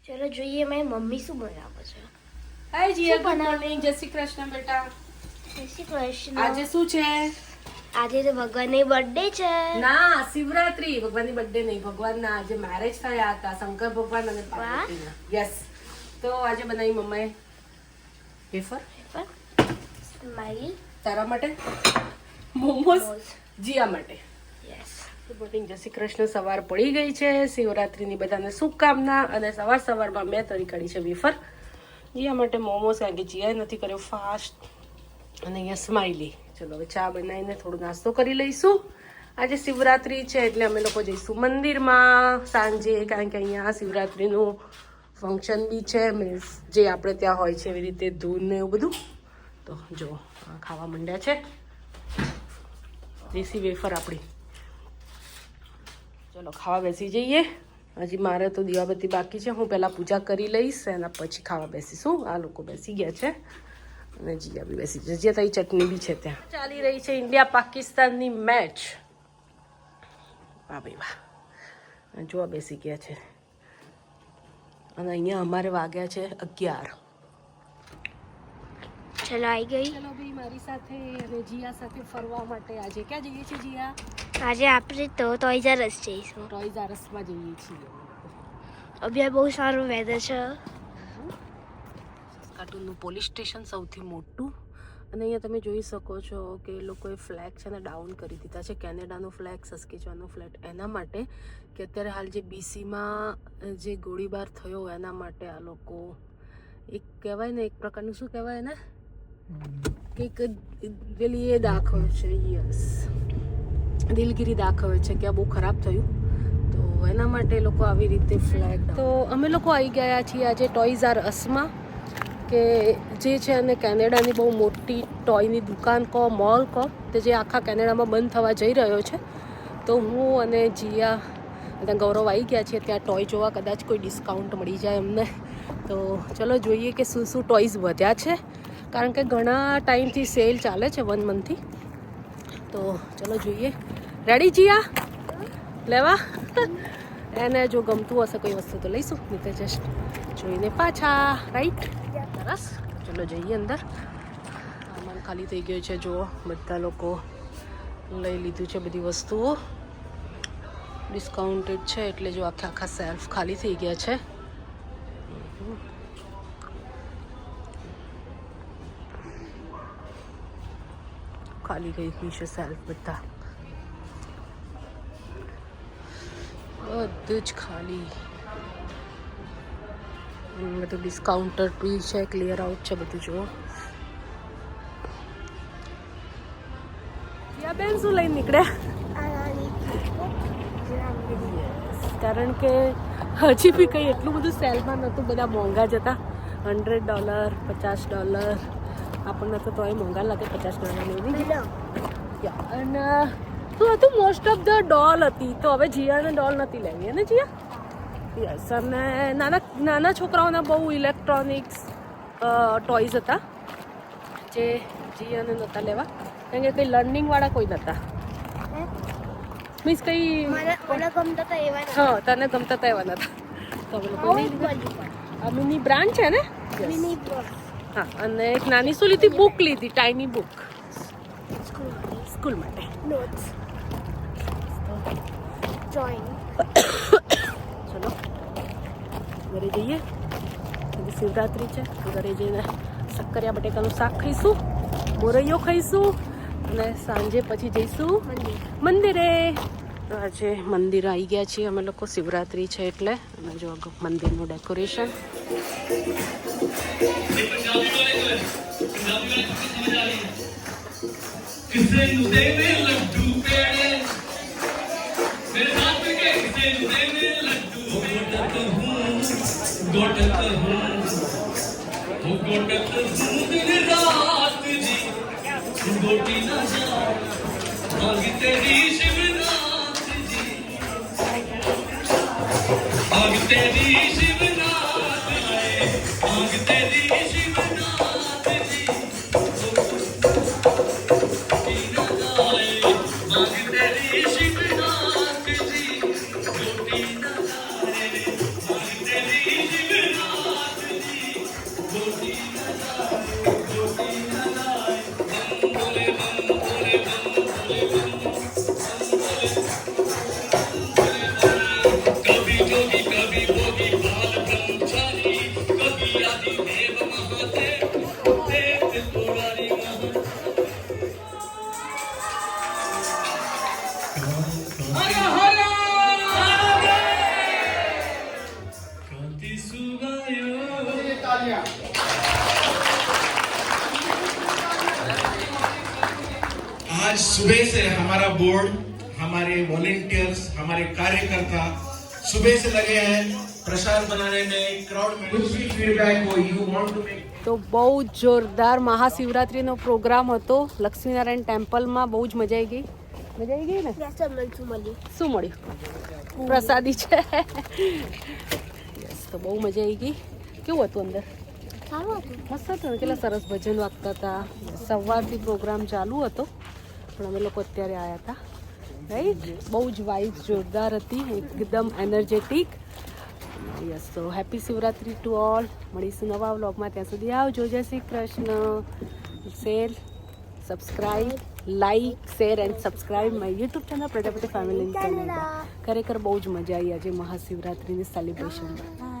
ચલો જોઈએ મારી મમ્મી શું બનાવે છે. હાય જીયા, ગુડ મોર્નિંગ. જય શ્રી કૃષ્ણ બેટા. જય શ્રી કૃષ્ણ. આજે શું છે? આજે તો ભગવાનની બર્થડે છે. ના, શિવરાત્રી. ભગવાનની બર્થડે નહીં, ભગવાનના આજે મેરેજ થયા હતા, શંકર ભગવાન અને પાર્વતીના. યસ. તો આજે બનાવી મમ્માએ વેફર. સ્માઈલ તારા માટે મોમોસ, જીયા માટે. યસ. ગુડ મોર્નિંગ, જય શ્રી કૃષ્ણ. સવાર પડી ગઈ છે. શિવરાત્રીની બધાને શુભકામના. અને સવારમાં મેં તરી કાઢી છે વેફર જીયા માટે મોમોસ, કારણ કે જીયાએ નથી કર્યો ફાસ્ટ. અને અહીંયા સ્માઈલી. ચલો હવે ચા બનાવીને થોડો નાસ્તો કરી લઈશું. આજે શિવરાત્રી છે એટલે અમે લોકો જઈશું મંદિરમાં સાંજે, કારણ કે અહીંયા શિવરાત્રીનું ફંક્શન બી છે, મીન્સ જે આપણે ત્યાં હોય છે એવી રીતે ધૂન ને એવું બધું. તો જો ખાવા માંડ્યા છે દેશી વેફર આપણી. ચલો ખાવા બેસી જઈએ. હજી મારે તો દીવાબત્તી બાકી છે, હું પહેલાં પૂજા કરી લઈશ, એના પછી ખાવા બેસીશું. આ લોકો બેસી ગયા છે અને જીયા બી બેસી જશે. જીયા તારી ચટણી બી છે. ત્યાં ચાલી રહી છે ઇન્ડિયા પાકિસ્તાનની મેચ. વાહ ભાઈ વાહ, જોવા બેસી ગયા છે. અને અહીંયા અમારે વાગ્યા છે 11. ચલો આવી ગઈ. ચલો ભાઈ મારી સાથે અને જીયા સાથે ફરવા માટે આજે ક્યાં જઈએ છીએ જીયા? આજે આપણે તો ટોયઝ આર અસ જઈશું. ટોયઝ આર અસમાં જઈએ છીએ. અભ્યા બહુ સારું વેધર છે. કાર્ટૂનનું પોલીસ સ્ટેશન સૌથી મોટું. અને અહીંયા તમે જોઈ શકો છો કે એ લોકોએ ફ્લેગ છે ને ડાઉન કરી દીધા છે. કેનેડાનો ફ્લેગ, સસ્કેચવાનો ફ્લેગ, એના માટે કે અત્યારે હાલ જે બીસીમાં જે ગોળીબાર થયો એના માટે આ લોકો એક કહેવાય ને, એક પ્રકારનું શું કહેવાય ને, કંઈક પેલી એ દાખવે છે. યસ, દિલગીરી દાખવે છે કે આ બહુ ખરાબ થયું, તો એના માટે લોકો આવી રીતે ફ્લેગ. તો અમે લોકો આવી ગયા છીએ આજે ટોયઝ આર અસમાં, કે જે છે અને કેનેડાની બહુ મોટી ટોયની દુકાન કહો, મોલ કહો, તે જે આખા કેનેડામાં બંધ થવા જઈ રહ્યો છે. તો હું અને જીયા અને ગૌરવ આવી ગયા છીએ ત્યાં ટોય જોવા. કદાચ કોઈ ડિસ્કાઉન્ટ મળી જાય અમને. તો ચલો જોઈએ કે શું શું ટોયઝ વધ્યા છે, કારણ કે ઘણા ટાઈમથી સેલ ચાલે છે, 1 મંથથી. તો ચલો જોઈએ. રેડી જીયા લેવા? એને જો ગમતું હશે કોઈ વસ્તુ તો લઈશું, નહીં તો જસ્ટ જોઈને પાછા. રાઈટ? સરસ. ચલો જઈએ અંદર. સામાન ખાલી થઈ ગયો છે. જુઓ, બધા લોકો લઈ લીધું છે બધી વસ્તુઓ. ડિસ્કાઉન્ટેડ છે એટલે જો આખા સેલ્ફ ખાલી થઈ ગયા છે. ખાલી થઈ ગઈ છે સેલ્ફ. બધા બધું જ ખાલી. બધું ડિસ્કાઉન્ટર બી છે, ક્લિયર આઉટ છે બધું. જુઓ યા બેન શું લઈને નીકળ્યા? કારણ કે હજી બી કંઈ એટલું બધું સેલમાં નહોતું. બધા મોંઘા જ હતા. $100, $50. આપણને તો તોય મોંઘા લાગે $50 લેવી. અને શું હતું, મોસ્ટ ઓફ ધ ડોલ હતી. તો હવે જીયાને ડોલ નથી લેવી ને જીયા? યસ. અને નાના છોકરાઓના બહુ ઇલેક્ટ્રોનિક્સ ટોયઝ હતા જે જીયાને નહોતા લેવા, કારણ કે કંઈ લર્નિંગવાળા કોઈ નહોતા. મીન્સ કંઈ હા, તને ગમતા હતા એવા નહોતા. તો અમે લોકો મિની બ્રાન્ડ છે ને. હા. અને એક નાની શું લીધી, બુક લીધી, ટાઈની બુક સ્કૂલ માટે. ચલો ઘરે જઈએ. શિવરાત્રી છે, ઘરે જઈને શક્કરિયા બટેકાનું શાક ખાઈશું, મોરૈયો ખાઈશું અને સાંજે પછી જઈશું મંદિરે. આજે મંદિર આવી ગયા છીએ અમે લોકો. શિવરાત્રી છે એટલે. અને જો મંદિરનું ડેકોરેશન. आज सुबह से हमारा बोर्ड, हमारे वॉलेंटियर्स, हमारे कार्यकर्ता सुबह से लगे हैं प्रसाद बनाने में, क्राउड में कुछ भी फीडबैक हो, यू वांट टू मेक તો બહુ જ જોરદાર મહાશિવરાત્રિનો પ્રોગ્રામ હતો લક્ષ્મીનારાયણ ટેમ્પલમાં. બહુ જ મજા આવી ગઈ. મજા આવી ગઈ ને? શું મળ્યું? પ્રસાદી છે. યસ, તો બહુ મજા આવી ગઈ. કેવું હતું અંદર? મસ્ત હતું ને? કેટલા સરસ ભજન વાગતા હતા. સવારથી પ્રોગ્રામ ચાલુ હતો પણ અમે લોકો અત્યારે આવ્યા હતા. રાઈટ, બહુ જ વાઇબ્સ જોરદાર હતી, એકદમ એનર્જેટિક. યસ, તો હેપી શિવરાત્રી ટુ ઓલ. મળીશું નવા વ્લોગમાં. ત્યાં સુધી આવજો. જય Shri Krishna. Share, subscribe, like, share and subscribe my YouTube channel Prajapati family. ખરેખર બહુ જ મજા આવી આજે મહાશિવરાત્રિની સેલિબ્રેશનમાં.